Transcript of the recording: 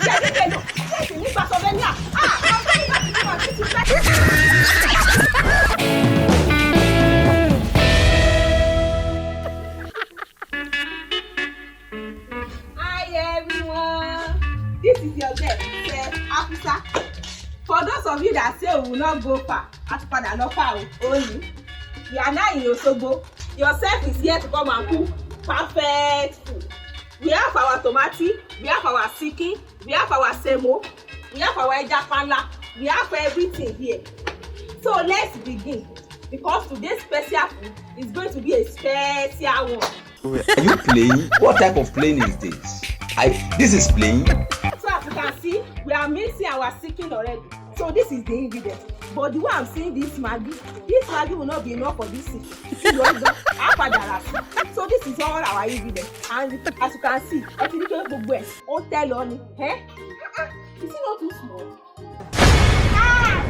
Hi everyone, this is your girl, Afusa. For those of you that say we will not go far, Atupada no far only. We are now in Osogbo. Yourself is here to come and cook perfect food. We have our tomati, we have our siki, we have our semo, we have our ejapala, we have everything here. So let's begin, because today's special food is going to be a special one. Are you playing? What type of playing is this? This is playing. So as you can see, we are mixing our chicken already. So this is the ingredient. But the way I'm seeing this maggi will not be enough for this chicken. So this is all our ingredients. And as you can see, tell on it. Is it not too small? Ah,